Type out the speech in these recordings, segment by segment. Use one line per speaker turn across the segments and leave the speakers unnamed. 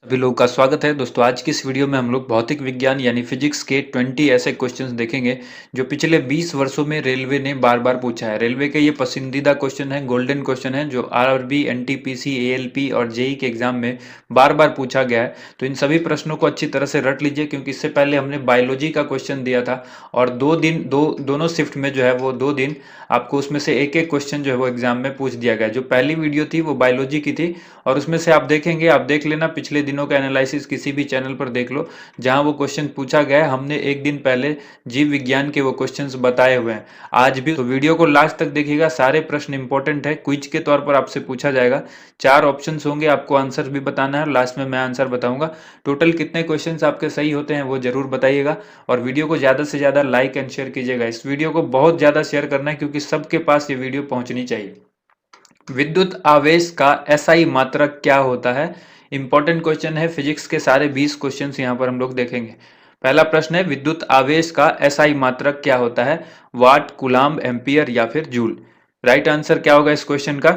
सभी लोगों का स्वागत है दोस्तों। आज की इस वीडियो में हम लोग भौतिक विज्ञान यानी फिजिक्स के 20 ऐसे क्वेश्चंस देखेंगे जो पिछले 20 वर्षों में रेलवे ने बार बार पूछा है। रेलवे के ये पसंदीदा क्वेश्चन है, गोल्डन क्वेश्चन है जो आरआरबी, एनटीपीसी, एएलपी और जेई के एग्जाम में बार बार पूछा गया है। तो इन सभी प्रश्नों को अच्छी तरह से रट लीजिए, क्योंकि इससे पहले हमने बायोलॉजी का क्वेश्चन दिया था और दोनों शिफ्ट में जो है वो 2 दिन आपको उसमें से एक एक क्वेश्चन जो है वो एग्जाम में पूछ दिया गया। जो पहली वीडियो थी वो बायोलॉजी की थी और उसमें से आप देखेंगे, आप देख लेना, पिछले दिनों का एनालिसिस किसी भी चैनल पर देख लो जहां वो क्वेश्चन पूछा गया है। हमने एक दिन पहले जीव विज्ञान के वो क्वेश्चंस बताए हुए हैं। आज भी तो वीडियो को लास्ट तक देखिएगा, सारे प्रश्न इंपॉर्टेंट है, क्विज के तौर पर आपसे पूछा जाएगा। 4 ऑप्शंस होंगे, आपको आंसर भी बताना है, लास्ट में मैं आंसर बताऊंगा। टोटल कितने क्वेश्चंस आपके सही होते हैं वो जरूर बताइएगा और वीडियो को ज्यादा से ज्यादा लाइक एंड शेयर कीजिएगा। इस वीडियो को बहुत ज्यादा शेयर करना है क्योंकि सबके पास ये वीडियो पहुंचनी चाहिए। विद्युत आवेश का एसआई मात्रक क्या होता है? इंपॉर्टेंट क्वेश्चन है, फिजिक्स के सारे 20 क्वेश्चन यहाँ पर हम लोग देखेंगे। पहला प्रश्न है, विद्युत आवेश का एसआई मात्रक क्या होता है? वाट, कूलाम्ब, एम्पियर या फिर जूल? राइट आंसर क्या होगा इस क्वेश्चन का?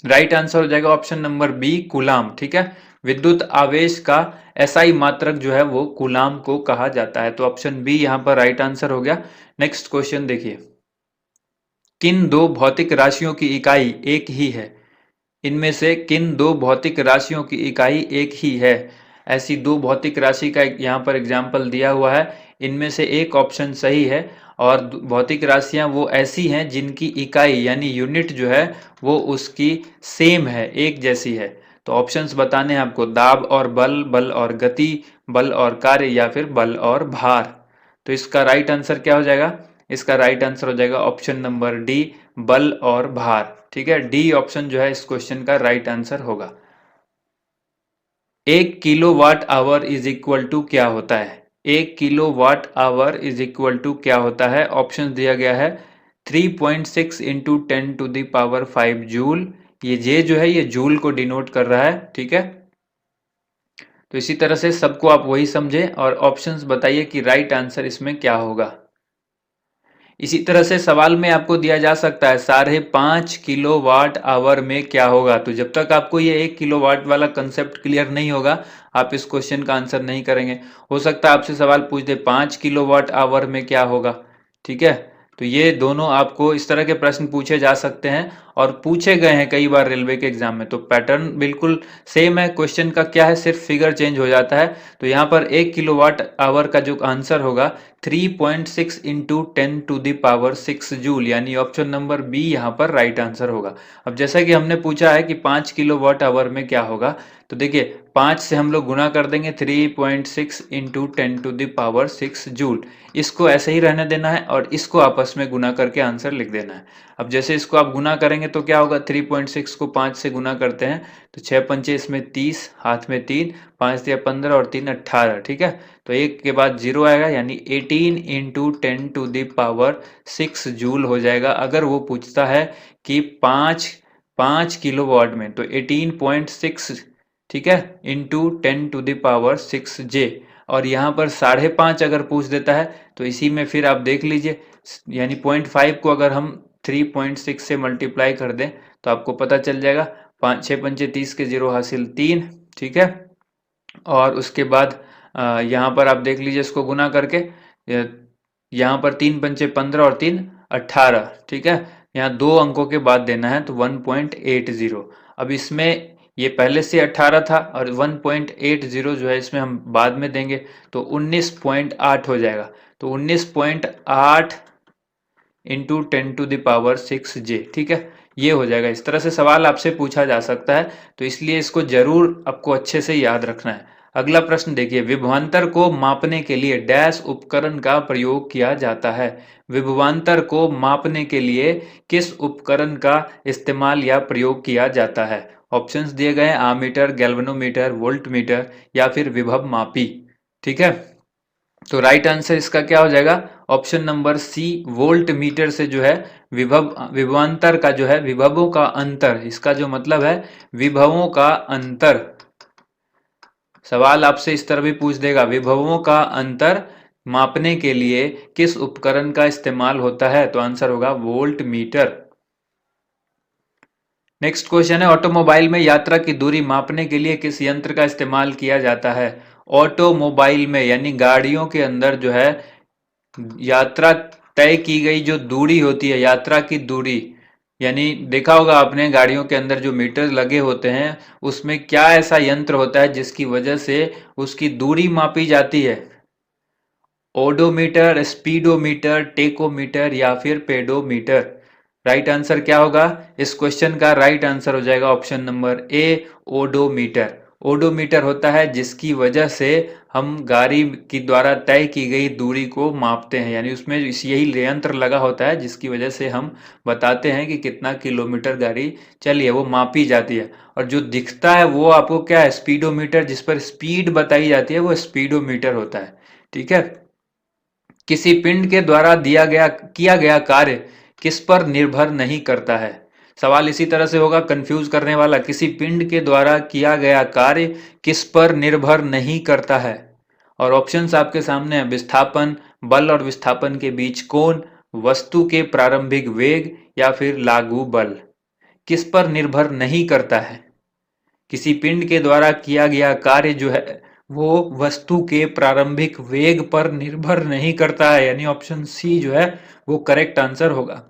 राइट आंसर हो जाएगा ऑप्शन नंबर बी, कूलाम्ब। ठीक है, विद्युत आवेश का एसआई मात्रक जो है वो कूलाम्ब को कहा जाता है। तो ऑप्शन बी यहाँ पर राइट आंसर हो गया। नेक्स्ट क्वेश्चन देखिए, किन दो भौतिक राशियों की इकाई एक ही है? इनमें से किन दो भौतिक राशियों की इकाई एक ही है? ऐसी दो भौतिक राशि का यहाँ पर एग्जाम्पल दिया हुआ है। इनमें से एक ऑप्शन सही है और भौतिक राशियां वो ऐसी हैं जिनकी इकाई यानी यूनिट जो है वो उसकी सेम है, एक जैसी है। तो ऑप्शंस बताने हैं आपको, दाब और बल, बल और गति, बल और कार्य या फिर बल और भार। तो इसका राइट आंसर क्या हो जाएगा? इसका राइट आंसर हो जाएगा ऑप्शन नंबर डी, बल और भार। ठीक है, डी ऑप्शन जो है इस क्वेश्चन का राइट आंसर होगा। 1 kilowatt hour is equal to क्या होता है? 1 kilowatt hour is equal to क्या होता है? ऑप्शन दिया गया है 3.6 इंटू 10⁵ जूल। ये जे जो है ये जूल को डिनोट कर रहा है। ठीक है, तो इसी तरह से सबको आप वही समझे और ऑप्शंस बताइए कि राइट आंसर इसमें क्या होगा। इसी तरह से सवाल में आपको दिया जा सकता है 5.5 किलोवाट आवर में क्या होगा। तो जब तक आपको ये 1 किलोवाट वाला कंसेप्ट क्लियर नहीं होगा आप इस क्वेश्चन का आंसर नहीं करेंगे। हो सकता है आपसे सवाल पूछ दे 5 किलोवाट आवर में क्या होगा। ठीक है, तो ये दोनों आपको इस तरह के प्रश्न पूछे जा सकते हैं और पूछे गए हैं कई बार रेलवे के एग्जाम में। तो पैटर्न बिल्कुल सेम है, क्वेश्चन का क्या है, सिर्फ फिगर चेंज हो जाता है। तो यहाँ पर 1 किलोवाट आवर का जो आंसर होगा 3.6 इंटू 10⁶ जूल, यानी ऑप्शन नंबर बी यहाँ पर राइट आंसर होगा। अब जैसा कि हमने पूछा है कि 5 किलोवाट आवर में क्या होगा, तो देखिए 5 से हम लोग गुना कर देंगे 3.6 इंटू 10⁶ जूल। इसको ऐसे ही रहने देना है और इसको आपस में गुना करके आंसर लिख देना है। अब जैसे इसको आप गुना करेंगे तो क्या होगा, 3.6 को 5 से गुना करते हैं तो 6 पंचे इसमें 30, हाथ में 3, 5 दिया 15 और 3 18। ठीक है, तो एक के बाद जीरो आएगा यानी 18 इंटू 10⁶ जूल हो जाएगा। अगर वो पूछता है कि 5 किलोवाट में तो 18.6, ठीक है, इंटू 10⁶ जे। और यहाँ पर 5.5 अगर पूछ देता है तो इसी में फिर आप देख लीजिए, यानी 0.5 को अगर हम 3.6 से मल्टीप्लाई कर दें तो आपको पता चल जाएगा। 5 6 पंचे 30 के जीरो हासिल 3। ठीक है, और उसके बाद यहाँ पर आप देख लीजिए इसको गुना करके, यहाँ पर 3 पंचे 15 और 3 18। ठीक है, यहाँ दो अंकों के बाद देना है तो 1.80। अब इसमें ये पहले से 18 था और 1.80 जो है इसमें हम बाद में देंगे तो 19.8 हो जाएगा। तो 19.8 इंटू 10⁶ जे। ठीक है, ये हो जाएगा। इस तरह से सवाल आपसे पूछा जा सकता है, तो इसलिए इसको जरूर आपको अच्छे से याद रखना है। अगला प्रश्न देखिए, विभवांतर को मापने के लिए डैश उपकरण का प्रयोग किया जाता है? विभवांतर को मापने के लिए किस उपकरण का इस्तेमाल या प्रयोग किया जाता है? ऑप्शंस दिए गए हैं, आमीटर, गैल्वेनोमीटर, वोल्टमीटर या फिर विभव मापी। ठीक है, तो राइट आंसर इसका क्या हो जाएगा? Option number C, voltmeter से जो है विभवांतर का जो है विभवों का अंतर, इसका जो मतलब है विभवों का अंतर। सवाल आपसे इस तरह भी पूछ देगा, विभवों का अंतर मापने के लिए किस उपकरण का इस्तेमाल होता है? तो आंसर होगा वोल्ट मीटर। नेक्स्ट क्वेश्चन है, ऑटोमोबाइल में यात्रा की दूरी मापने के लिए किस यंत्र का इस्तेमाल किया जाता है? ऑटोमोबाइल में यानी गाड़ियों के अंदर जो है यात्रा तय की गई जो दूरी होती है, यात्रा की दूरी, यानी देखा होगा आपने गाड़ियों के अंदर जो मीटर लगे होते हैं उसमें क्या ऐसा यंत्र होता है जिसकी वजह से उसकी दूरी मापी जाती है? ओडोमीटर, स्पीडोमीटर, टेकोमीटर या फिर पेडोमीटर? राइट आंसर क्या होगा? इस क्वेश्चन का राइट आंसर हो जाएगा option number A, odometer. Odometer होता है जिसकी वजह से हम गाड़ी की द्वारा तय की गई दूरी को मापते हैं, यानी उसमें यही यंत्र लगा होता है जिसकी वजह से हम बताते हैं कि कितना किलोमीटर गाड़ी चली है, वो मापी जाती है। और जो दिखता है वो आपको क्या है? स्पीडोमीटर, जिस पर स्पीड बताई जाती है वो स्पीडोमीटर होता है। ठीक है। किसी पिंड के द्वारा किया गया कार्य किस पर निर्भर नहीं करता है? सवाल इसी तरह से होगा, कंफ्यूज करने वाला। किसी पिंड के द्वारा किया गया कार्य किस पर निर्भर नहीं करता है? और ऑप्शंस आपके सामने हैं, विस्थापन, बल और विस्थापन के बीच कोण, वस्तु के प्रारंभिक वेग या फिर लागू बल। किस पर निर्भर नहीं करता है? किसी पिंड के द्वारा किया गया कार्य जो है वो वस्तु के प्रारंभिक वेग पर निर्भर नहीं करता है, यानी ऑप्शन सी जो है वो करेक्ट आंसर होगा।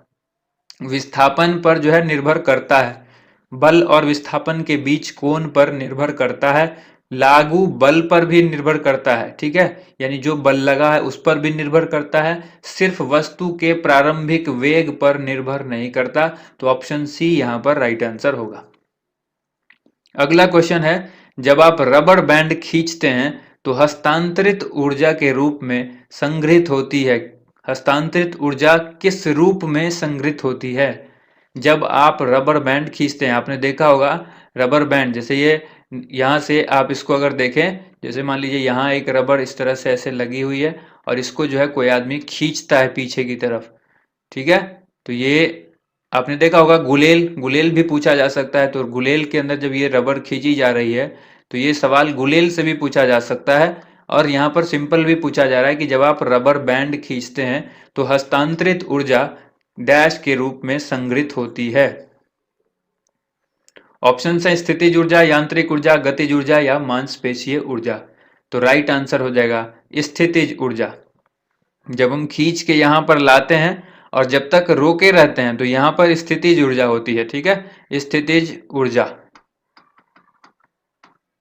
विस्थापन पर जो है निर्भर करता है, बल और विस्थापन के बीच कोण पर निर्भर करता है, लागू बल पर भी निर्भर करता है। ठीक है, यानी जो बल लगा है उस पर भी निर्भर करता है, सिर्फ वस्तु के प्रारंभिक वेग पर निर्भर नहीं करता। तो ऑप्शन सी यहां पर राइट आंसर होगा। अगला क्वेश्चन है, जब आप रबर बैंड खींचते हैं तो हस्तांतरित ऊर्जा के रूप में संग्रहित होती है। हस्तांतरित ऊर्जा किस रूप में संग्रहित होती है? जब आप रबर बैंड खींचते हैं, आपने देखा होगा रबर बैंड, जैसे ये यहाँ से आप इसको अगर देखें, जैसे मान लीजिए यहाँ एक रबर इस तरह से ऐसे लगी हुई है और इसको जो है कोई आदमी खींचता है पीछे की तरफ। ठीक है, तो ये आपने देखा होगा गुलेल, गुलेल भी पूछा जा सकता है। तो गुलेल के अंदर जब ये रबर खींची जा रही है तो ये सवाल गुलेल से भी पूछा जा सकता है। और यहाँ पर सिंपल भी पूछा जा रहा है कि जब आप रबर बैंड खींचते हैं तो हस्तांतरित ऊर्जा डैश के रूप में संग्रहित होती है। ऑप्शन है स्थितिज ऊर्जा, यांत्रिक ऊर्जा, गतिज ऊर्जा या मांसपेशीय ऊर्जा। तो राइट आंसर हो जाएगा स्थितिज ऊर्जा। जब हम खींच के यहाँ पर लाते हैं और जब तक रोके रहते हैं तो यहाँ पर स्थितिज ऊर्जा होती है। ठीक है, स्थितिज ऊर्जा,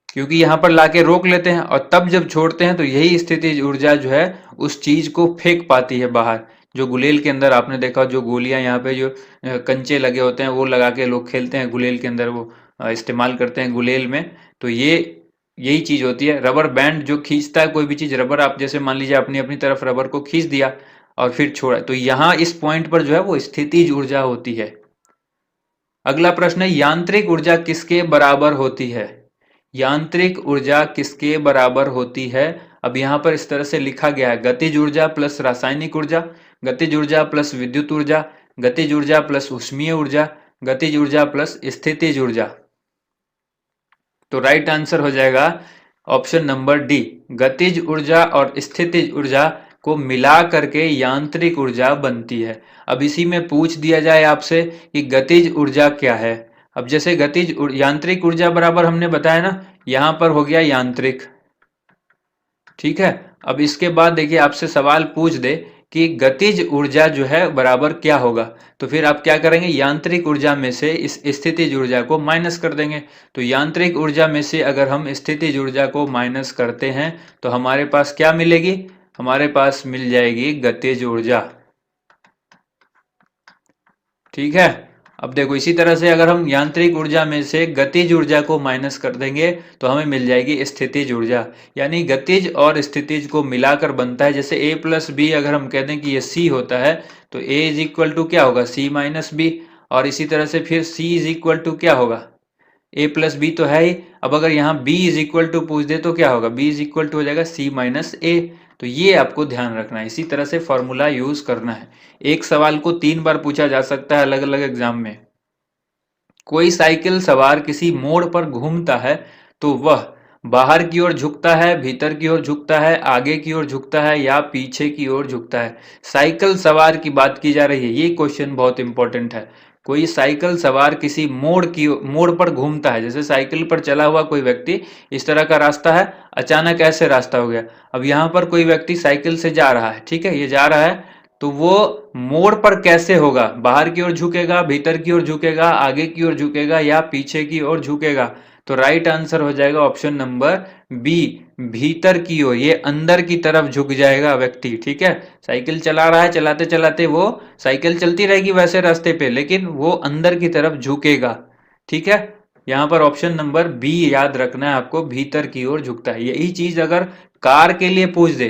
क्योंकि यहाँ पर लाके रोक लेते हैं और तब जब छोड़ते हैं तो यही स्थितिज ऊर्जा जो है उस चीज को फेंक पाती है बाहर। जो गुलेल के अंदर आपने देखा, जो गोलियां यहाँ पे जो कंचे लगे होते हैं वो लगा के लोग खेलते हैं गुलेल के अंदर, वो इस्तेमाल करते हैं गुलेल में। तो ये यही चीज होती है। रबर बैंड जो खींचता है कोई भी चीज, रबर आप जैसे मान लीजिए अपनी अपनी तरफ रबर को खींच दिया और फिर छोड़ा, तो यहाँ इस पॉइंट पर जो है वो स्थितिज ऊर्जा होती है। अगला प्रश्न है, यांत्रिक ऊर्जा किसके बराबर होती है? यांत्रिक ऊर्जा किसके बराबर होती है? अब यहां पर इस तरह से लिखा गया है, गतिज ऊर्जा प्लस रासायनिक ऊर्जा, गतिज ऊर्जा प्लस विद्युत ऊर्जा, गतिज ऊर्जा प्लस ऊष्मीय ऊर्जा, गतिज ऊर्जा प्लस स्थितिज ऊर्जा। तो राइट आंसर हो जाएगा ऑप्शन नंबर डी, गतिज ऊर्जा और स्थितिज ऊर्जा को मिला करके यांत्रिक ऊर्जा बनती है। अब इसी में पूछ दिया जाए आपसे कि गतिज ऊर्जा क्या है। अब जैसे यांत्रिक ऊर्जा बराबर हमने बताया ना, यहां पर हो गया यांत्रिक। ठीक है, अब इसके बाद देखिए आपसे सवाल पूछ दे कि गतिज ऊर्जा जो है बराबर क्या होगा, तो फिर आप क्या करेंगे, यांत्रिक ऊर्जा में से इस स्थितिज ऊर्जा को माइनस कर देंगे। तो यांत्रिक ऊर्जा में से अगर हम स्थितिज ऊर्जा को माइनस करते हैं तो हमारे पास क्या मिलेगी? हमारे पास मिल जाएगी गतिज ऊर्जा। ठीक है, अब देखो इसी तरह से अगर हम यांत्रिक ऊर्जा में से गतिज ऊर्जा को माइनस कर देंगे तो हमें मिल जाएगी स्थितिज ऊर्जा। यानी गतिज और स्थितिज को मिलाकर बनता है, जैसे a प्लस बी अगर हम कह दें कि ये c होता है तो a इज इक्वल टू क्या होगा, c माइनस बी। और इसी तरह से फिर c इज इक्वल टू क्या होगा, a प्लस बी तो है ही। अब अगर यहाँ b इज इक्वल टू पूछ दे तो क्या होगा, b इज इक्वल टू हो जाएगा c माइनस a। तो ये आपको ध्यान रखना है, इसी तरह से फॉर्मूला यूज करना है। एक सवाल को 3 बार पूछा जा सकता है अलग अलग एग्जाम में। कोई साइकिल सवार किसी मोड़ पर घूमता है तो वह बाहर की ओर झुकता है, भीतर की ओर झुकता है, आगे की ओर झुकता है या पीछे की ओर झुकता है? साइकिल सवार की बात की जा रही है, ये क्वेश्चन बहुत इंपॉर्टेंट है। कोई साइकिल सवार किसी मोड़ पर घूमता है, जैसे साइकिल पर चला हुआ कोई व्यक्ति, इस तरह का रास्ता है, अचानक ऐसे रास्ता हो गया। अब यहाँ पर कोई व्यक्ति साइकिल से जा रहा है, ठीक है, ये जा रहा है, तो वो मोड़ पर कैसे होगा, बाहर की ओर झुकेगा, भीतर की ओर झुकेगा, आगे की ओर झुकेगा या पीछे की ओर झुकेगा? तो राइट आंसर हो जाएगा ऑप्शन नंबर बी, भीतर की ओर, ये अंदर की तरफ झुक जाएगा व्यक्ति, ठीक है। साइकिल चला रहा है, चलाते चलाते वो साइकिल चलती रहेगी वैसे रास्ते पे, लेकिन वो अंदर की तरफ झुकेगा, ठीक है। यहाँ पर ऑप्शन नंबर बी याद रखना है आपको, भीतर की ओर झुकता है। यही चीज अगर कार के लिए पूछ दे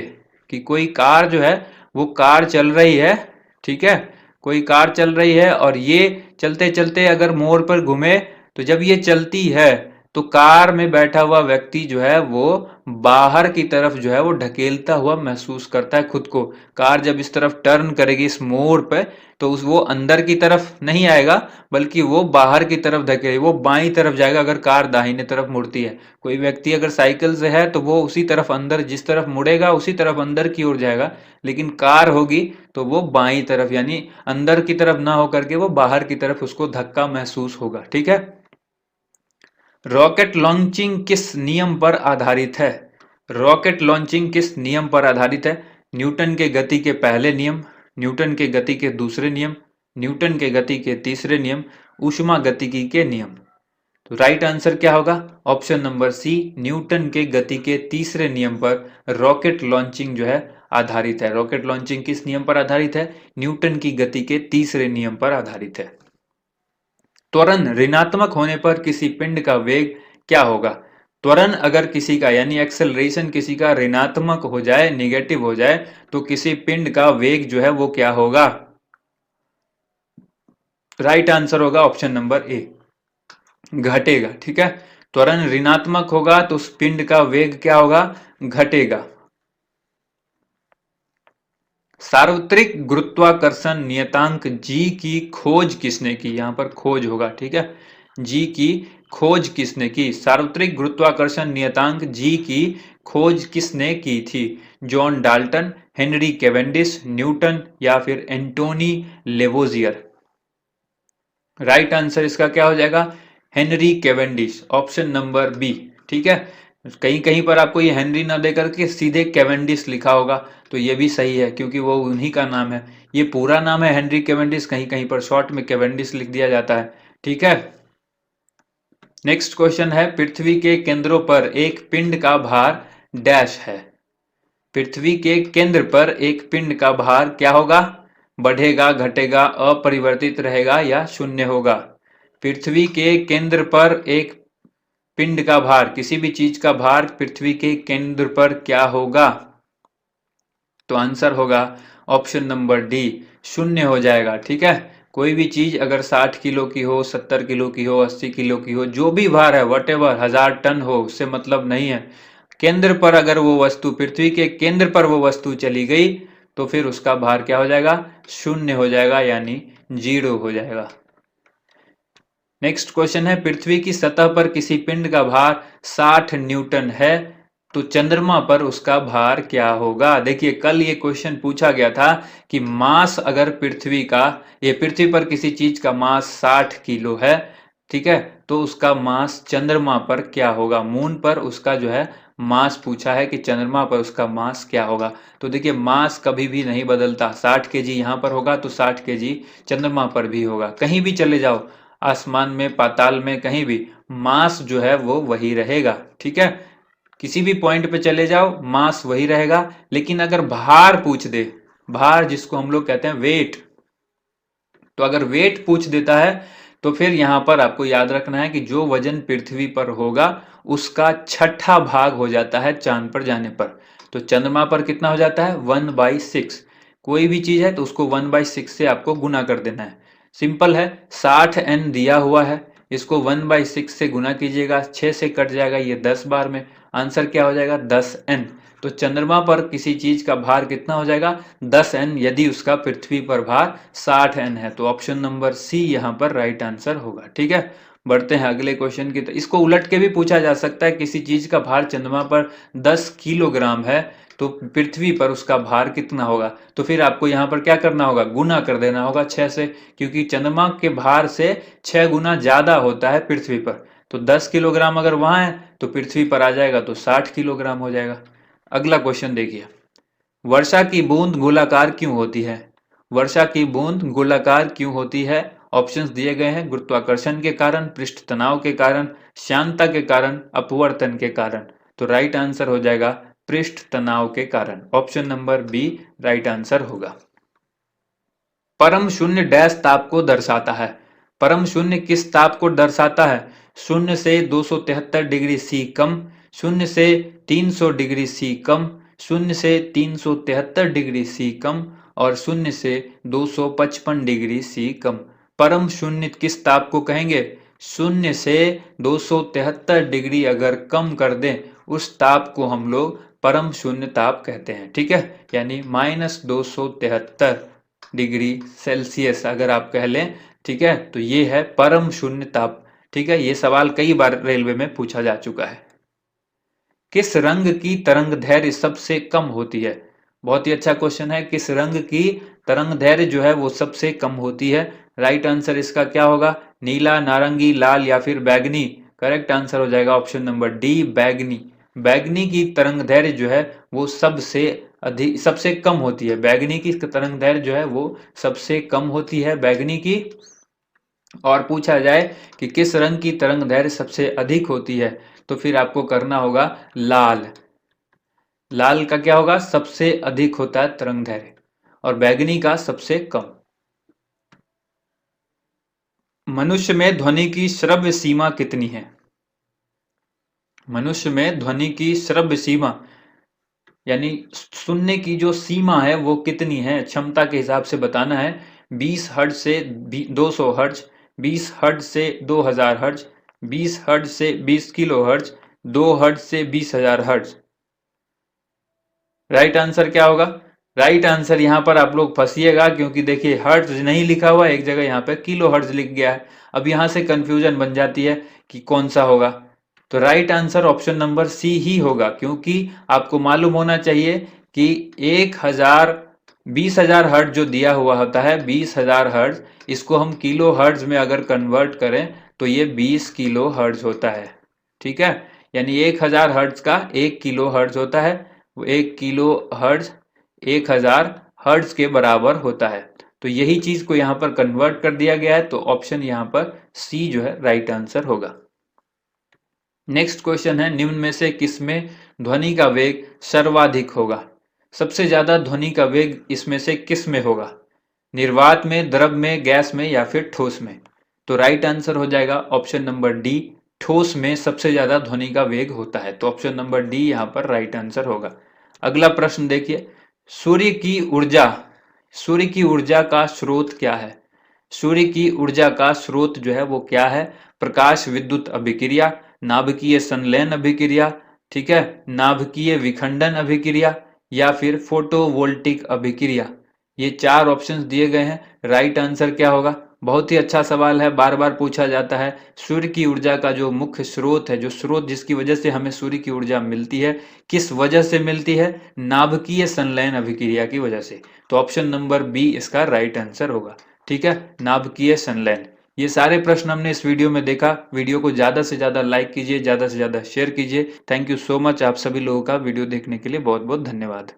कि कोई कार जो है वो कार चल रही है, ठीक है, कोई कार चल रही है और ये चलते चलते अगर मोड़ पर घूमे, तो जब ये चलती है तो कार में बैठा हुआ व्यक्ति जो है वो बाहर की तरफ जो है वो ढकेलता हुआ महसूस करता है खुद को। कार जब इस तरफ टर्न करेगी इस मोड़ पे, तो वो अंदर की तरफ नहीं आएगा, बल्कि वो बाहर की तरफ धकेले, वो बाईं तरफ जाएगा अगर कार दाहिने तरफ मुड़ती है। कोई व्यक्ति अगर साइकिल से है तो वो उसी तरफ अंदर, जिस तरफ मुड़ेगा उसी तरफ अंदर की ओर जाएगा, लेकिन कार होगी तो वो बाईं तरफ, यानी अंदर की तरफ ना होकर के वो बाहर की तरफ उसको धक्का महसूस होगा, ठीक है। रॉकेट लॉन्चिंग किस नियम पर आधारित है? रॉकेट लॉन्चिंग किस नियम पर आधारित है? न्यूटन के गति के पहले नियम, न्यूटन के गति के दूसरे नियम, न्यूटन के गति के तीसरे नियम, ऊष्मा गतिकी के नियम। तो राइट आंसर क्या होगा? ऑप्शन नंबर सी, न्यूटन के गति के तीसरे नियम पर रॉकेट लॉन्चिंग जो है आधारित है। रॉकेट लॉन्चिंग किस नियम पर आधारित है? न्यूटन की गति के तीसरे नियम पर आधारित है। त्वरण ऋणात्मक होने पर किसी पिंड का वेग क्या होगा? त्वरण अगर किसी का, यानी एक्सेलरेशन किसी का ऋणात्मक हो जाए, निगेटिव हो जाए, तो किसी पिंड का वेग जो है वो क्या होगा? राइट आंसर होगा ऑप्शन नंबर ए, घटेगा, ठीक है। त्वरण ऋणात्मक होगा तो उस पिंड का वेग क्या होगा? घटेगा। सार्वत्रिक गुरुत्वाकर्षण नियतांक जी की खोज किसने की? यहां पर खोज होगा, ठीक है। जी की खोज किसने की? सार्वत्रिक गुरुत्वाकर्षण नियतांक जी की खोज किसने की थी? John Dalton, Henry Cavendish, Newton या फिर एंटोनी लेवोजियर? राइट आंसर इसका क्या हो जाएगा? Henry Cavendish, option number B, ठीक है। कहीं कहीं पर आपको ये हेनरी ना देकर के सीधे कैवेंडिश लिखा होगा, तो ये भी सही है क्योंकि वो उन्हीं का नाम है। ये पूरा नाम है हेनरी कैवेंडिश, कहीं कहीं पर शॉर्ट में कैवेंडिश लिख दिया जाता है, ठीक है। नेक्स्ट क्वेश्चन है, पृथ्वी के केंद्रों पर एक पिंड का भार डैश है। पृथ्वी के केंद्र पर एक पिंड का भार क्या होगा? बढ़ेगा, घटेगा, अपरिवर्तित रहेगा या शून्य होगा? पृथ्वी के केंद्र पर एक पिंड का भार, किसी भी चीज का भार पृथ्वी के केंद्र पर क्या होगा? तो आंसर होगा ऑप्शन नंबर डी, शून्य हो जाएगा, ठीक है। कोई भी चीज अगर 60 किलो की हो, 70 किलो की हो, 80 किलो की हो, जो भी भार है, वट एवर, 1000 टन हो, उससे मतलब नहीं है। केंद्र पर अगर वो वस्तु, पृथ्वी के केंद्र पर वो वस्तु चली गई, तो फिर उसका भार क्या हो जाएगा? शून्य हो जाएगा, यानी 0 हो जाएगा। नेक्स्ट क्वेश्चन है, पृथ्वी की सतह पर किसी पिंड का भार 60 न्यूटन है, तो चंद्रमा पर उसका भार क्या होगा? देखिए कल ये क्वेश्चन पूछा गया था कि मास अगर पृथ्वी का, ये पृथ्वी पर किसी चीज का मास 60 किलो है, ठीक है, तो उसका मास चंद्रमा पर क्या होगा? मून पर उसका जो है मास पूछा है कि चंद्रमा पर उसका मास क्या होगा। तो देखिए मास कभी भी नहीं बदलता, 60 केजी यहाँ पर होगा तो 60 केजी चंद्रमा पर भी होगा। कहीं भी चले जाओ, आसमान में, पाताल में, कहीं भी मास जो है वो वही रहेगा, ठीक है। किसी भी पॉइंट पे चले जाओ मास वही रहेगा। लेकिन अगर भार पूछ दे, भार जिसको हम लोग कहते हैं वेट, तो अगर वेट पूछ देता है तो फिर यहां पर आपको याद रखना है कि जो वजन पृथ्वी पर होगा उसका छठा भाग हो जाता है चांद पर जाने पर। तो चंद्रमा पर कितना हो जाता है? 1/6। कोई भी चीज है तो उसको 1/6 से आपको गुना कर देना है। सिंपल है, 60n दिया हुआ है, इसको 1/6 से गुना कीजिएगा, 6 से कट जाएगा ये 10 बार में, आंसर क्या हो जाएगा? 10n। तो चंद्रमा पर किसी चीज का भार कितना हो जाएगा? 10n, यदि उसका पृथ्वी पर भार 60n है। तो ऑप्शन नंबर सी यहां पर राइट आंसर होगा, ठीक है। बढ़ते हैं अगले क्वेश्चन की। तो इसको उलट के भी पूछा जा सकता है, किसी चीज का भार चंद्रमा पर 10 किलोग्राम है तो पृथ्वी पर उसका भार कितना होगा। तो फिर आपको यहाँ पर क्या करना होगा, गुना कर देना होगा 6 से, क्योंकि चंद्रमा के भार से 6 गुना ज्यादा होता है पृथ्वी पर। तो 10 किलोग्राम अगर वहां है तो पृथ्वी पर आ जाएगा तो 60 किलोग्राम हो जाएगा। अगला क्वेश्चन देखिए, वर्षा की बूंद गोलाकार क्यों होती है। वर्षा की बूंद गोलाकार क्यों होती है। ऑप्शंस दिए गए हैं, गुरुत्वाकर्षण के कारण, पृष्ठ तनाव के कारण, श्यानता के कारण, अपवर्तन के कारण। तो राइट आंसर हो जाएगा पृष्ठ तनाव के कारण। Option number B right answer होगा। परम शून्य डैश ताप को दर्शाता है। परम शून्य किस ताप को दर्शाता है। शून्य से 273 डिग्री सी कम, शून्य से 300 डिग्री सी कम, शून्य से 373 डिग्री सी कम और शून्य से 255 डिग्री सी कम। परम शून्य किस ताप को कहेंगे। शून्य से 273 डिग्री अगर कम कर दें उस ताप को हम लोग परम शून्य ताप कहते हैं। ठीक है, यानी -273 डिग्री सेल्सियस अगर आप कह लें। ठीक है, तो ये है परम शून्य ताप। ठीक है, ये सवाल कई बार रेलवे में पूछा जा चुका है। किस रंग की तरंग दैर्घ्य सबसे कम होती है। बहुत ही अच्छा क्वेश्चन है, किस रंग की तरंग दैर्घ्य जो है वो सबसे कम होती है। राइट आंसर इसका क्या होगा, नीला, नारंगी, लाल या फिर बैगनी। करेक्ट आंसर हो जाएगा ऑप्शन नंबर डी बैगनी। बैगनी की तरंग दैर्घ्य जो है वो सबसे अधिक, सबसे कम होती है। बैगनी की तरंग दैर्घ्य जो है वो सबसे कम होती है, बैगनी की। और पूछा जाए कि किस रंग की तरंग दैर्घ्य सबसे अधिक होती है तो फिर आपको करना होगा लाल। लाल का क्या होगा, सबसे अधिक होता है तरंग दैर्घ्य और बैगनी का सबसे कम। मनुष्य में ध्वनि की श्रव्य सीमा कितनी है। मनुष्य में ध्वनि की श्रव्य सीमा यानी सुनने की जो सीमा है वो कितनी है, क्षमता के हिसाब से बताना है। 20 हर्ट्ज से 200 हर्ट्ज, 20 हर्ट्ज से 2000 हर्ट्ज, 20 हर्ट्ज से 20 किलो हर्ट्ज, 2 हर्ट्ज से 20,000 हर्ट्ज। राइट आंसर क्या होगा। राइट आंसर यहाँ पर आप लोग फंसिएगा, क्योंकि देखिए हर्ट्ज नहीं लिखा हुआ, एक जगह यहाँ पे किलो हर्ट्ज लिख गया है। अब यहाँ से कंफ्यूजन बन जाती है कि कौन सा होगा। तो right answer option number C ही होगा, क्योंकि आपको मालूम होना चाहिए कि 20,000 हर्ट्ज जो दिया हुआ होता है, 20,000 हर्ट्ज, इसको हम किलो हर्ट्ज में अगर कन्वर्ट करें तो ये 20 किलो हर्ट्ज होता है। ठीक है, यानी 1000 हर्ट्ज का 1 किलो हर्ट्ज होता है। वो 1 किलो हर्ट्ज 1000 हर्ट्ज के बराबर होता है। तो यही चीज को यहाँ पर कन्वर्ट कर दिया गया है, तो ऑप्शन यहाँ पर सी जो है राइट आंसर होगा। नेक्स्ट क्वेश्चन है, निम्न में से किसमें ध्वनि का वेग सर्वाधिक होगा। सबसे ज्यादा ध्वनि का वेग इसमें से किस में होगा। निर्वात में, द्रव में, गैस में या फिर ठोस में। तो राइट आंसर हो जाएगा ऑप्शन नंबर डी, ठोस में सबसे ज्यादा ध्वनि का वेग होता है। तो ऑप्शन नंबर डी यहाँ पर राइट आंसर होगा। अगला प्रश्न देखिए, सूर्य की ऊर्जा, सूर्य की ऊर्जा का स्रोत क्या है। सूर्य की ऊर्जा का स्रोत जो है वो क्या है। प्रकाश विद्युत अभिक्रिया, नाभिकीय संलयन अभिक्रिया, ठीक है, नाभिकीय विखंडन अभिक्रिया या फिर फोटोवोल्टिक अभिक्रिया। ये 4 ऑप्शंस दिए गए हैं। राइट आंसर क्या होगा। बहुत ही अच्छा सवाल है, बार बार पूछा जाता है। सूर्य की ऊर्जा का जो मुख्य स्रोत है, जो स्रोत जिसकी वजह से हमें सूर्य की ऊर्जा मिलती है, किस वजह से मिलती है, नाभिकीय संलयन अभिक्रिया की वजह से। तो ऑप्शन नंबर बी इसका राइट आंसर होगा। ठीक है, नाभिकीय संलयन। ये सारे प्रश्न हमने इस वीडियो में देखा। वीडियो को ज्यादा से ज्यादा लाइक कीजिए, ज्यादा से ज्यादा शेयर कीजिए। थैंक यू सो मच, आप सभी लोगों का वीडियो देखने के लिए बहुत बहुत धन्यवाद।